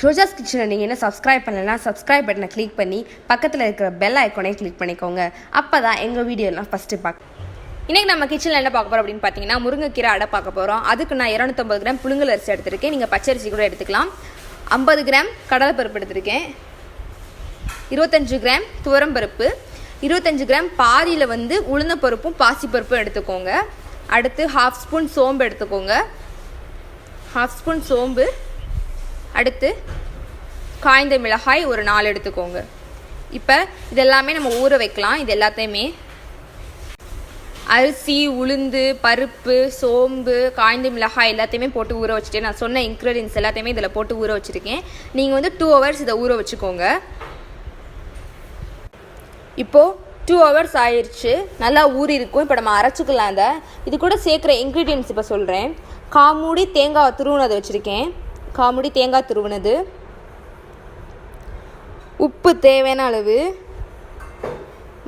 ரோஜாஸ் கிச்சனை நீங்கள் என்ன சப்ஸ்கிரைப் பண்ணலைன்னா சப்ஸ்கிரைப் பட்டனை கிளிக் பண்ணி பக்கத்தில் இருக்கிற பெல் ஐக்கானே கிளிக் பண்ணிக்கோங்க. அப்போ தான் எங்கள் வீடியோலாம் ஃபஸ்ட்டு பார்க்க. இன்றைக்கி நம்ம கிச்சனில் என்ன பார்க்க போகிறோம் அப்படின்னு பார்த்தீங்கன்னா முருங்கைக்கீரை அடை பார்க்க போகிறோம். அதுக்கு நான் 250 கிராம் புழுங்கல் அரிசி எடுத்திருக்கேன். நீங்கள் பச்சரிசி கூட எடுத்துக்கலாம். 50 கிராம் கடலைப்பருப்பு எடுத்திருக்கேன். 25 கிராம் துவரம்பருப்பு, 25 கிராம் பாதியில் உளுந்தப்பருப்பும் பாசிப்பருப்பும் எடுத்துக்கோங்க. அடுத்து 1/2 ஸ்பூன் சோம்பு எடுத்துக்கோங்க. 1/2 ஸ்பூன் சோம்பு. அடுத்து காய்ந்த மிளகாய் ஒரு 4 எடுத்துக்கோங்க. இப்போ இதெல்லாமே நம்ம ஊற வைக்கலாம். இது எல்லாத்தையுமே அரிசி, உளுந்து, பருப்பு, சோம்பு, காய்ந்த மிளகாய் எல்லாத்தையுமே போட்டு ஊற வச்சுட்டேன். நான் சொன்ன இன்க்ரீடியன்ஸ் எல்லாத்தையுமே இதில் போட்டு ஊற வச்சுருக்கேன். நீங்கள் 2 ஹவர்ஸ் இதை ஊற வச்சுக்கோங்க. இப்போது 2 ஹவர்ஸ் ஆயிடுச்சு, நல்லா ஊறி இருக்கும். இப்போ நம்ம அரைச்சிக்கலாம். இது கூட சேர்க்குற இன்க்ரீடியன்ஸ் இப்போ சொல்கிறேன். காமூடி தேங்காய் துருவினது வச்சுருக்கேன். காமுடி தேங்காய் துருவினது, உப்பு தேவையான அளவு,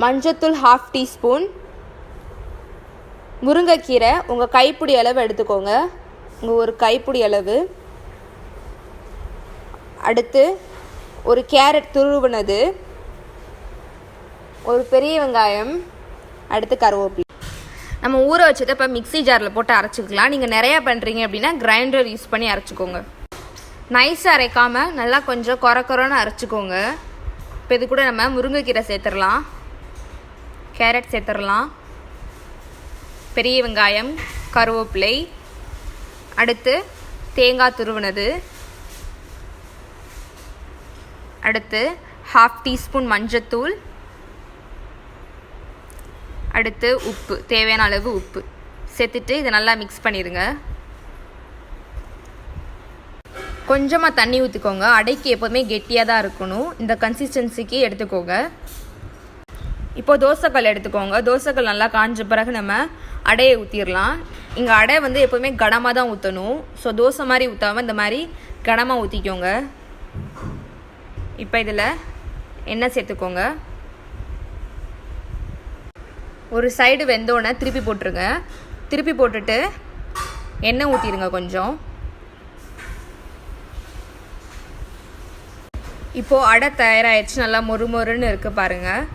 மஞ்சத்தூள் 1/2 டீஸ்பூன், முருங்கைக்கீரை உங்கள் கைப்பிடி அளவு எடுத்துக்கோங்க. உங்கள் ஒரு கைப்பிடி அளவு. அடுத்து ஒரு கேரட் துருவினது, ஒரு பெரிய வெங்காயம், அடுத்து கருவேப்பிலை. நம்ம ஊற வச்சதை இப்போ மிக்ஸி ஜாரில் போட்டு அரைச்சிக்கலாம். நீங்கள் நிறையா பண்ணுறீங்க அப்படின்னா கிரைண்டர் யூஸ் பண்ணி அரைச்சிக்கோங்க. நைஸாக அரைக்காமல் நல்லா கொஞ்சம் கொரன்னு அரைச்சிக்கோங்க. இப்போ இது கூட நம்ம முருங்கைக்கீரை சேர்த்துடலாம், கேரட் சேர்த்துடலாம், பெரிய வெங்காயம், கருவேப்பிலை, அடுத்து தேங்காய் துருவினது, அடுத்து 1/2 டீஸ்பூன் மஞ்சத்தூள், அடுத்து உப்பு தேவையான அளவு உப்பு சேர்த்துட்டு இதை நல்லா மிக்ஸ் பண்ணிடுங்க. கொஞ்சமாக தண்ணி ஊற்றிக்கோங்க. அடைக்கு எப்போதுமே கெட்டியாக தான் இருக்கணும். இந்த கன்சிஸ்டன்சிக்கு எடுத்துக்கோங்க. இப்போது தோசைக்கல் எடுத்துக்கோங்க. தோசைக்கல் நல்லா காஞ்ச பிறகு நம்ம அடையை ஊற்றிடலாம். இங்கே அடை எப்போதுமே கனமாக தான் ஊற்றணும். ஸோ தோசை மாதிரி ஊற்றாமல் இந்த மாதிரி கனமாக ஊற்றிக்கோங்க. இப்போ இதில் எண்ணெய் சேர்த்துக்கோங்க. ஒரு சைடு வெந்தோடனே திருப்பி போட்டுருங்க. திருப்பி போட்டுட்டு எண்ணெய் ஊற்றிடுங்க கொஞ்சம். இப்போது அடை தயாராகிடுச்சு. நல்லா மொறுன்னு இருக்குது பாருங்கள்.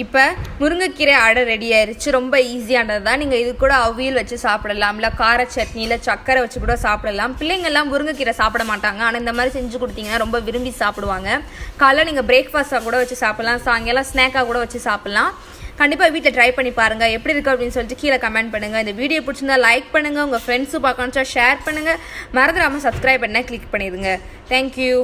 இப்போ முருங்கைக்கீரை அடை ரெடி ஆயிடுச்சு. ரொம்ப ஈஸியானது தான். நீங்கள் இது கூட அவியல் வச்சு சாப்பிடலாம், இல்லை கார சட்னி, இல்லை சக்கரை வச்சு கூட சாப்பிடலாம். பிள்ளைங்கள்லாம் முருங்கைக்கீரை சாப்பிட மாட்டாங்க. ஆனால் இந்த மாதிரி செஞ்சு கொடுத்தீங்கன்னா ரொம்ப விரும்பி சாப்பிடுவாங்க. காலைல நீங்கள் பிரேக்ஃபாஸ்ட்டாக கூட வச்சு சாப்பிட்லாம், சாயங்காலம் ஸ்நாக்காக கூட வச்சு சாப்பிட்லாம். கண்டிப்பாக வீட்டில் ட்ரை பண்ணி பாருங்கள். எப்படி இருக்குது அப்படின்னு சொல்லிட்டு கீழே கமெண்ட் பண்ணுங்கள். இந்த வீடியோ பிடிச்சிருந்தா லைக் பண்ணுங்கள். உங்கள் ஃப்ரெண்ட்ஸும் பார்க்கணுச்சா ஷேர் பண்ணுங்கள். மறந்துடாமல் சப்ஸ்கிரைப் பண்ண கிளிக் பண்ணிடுங்க. தேங்க்யூ.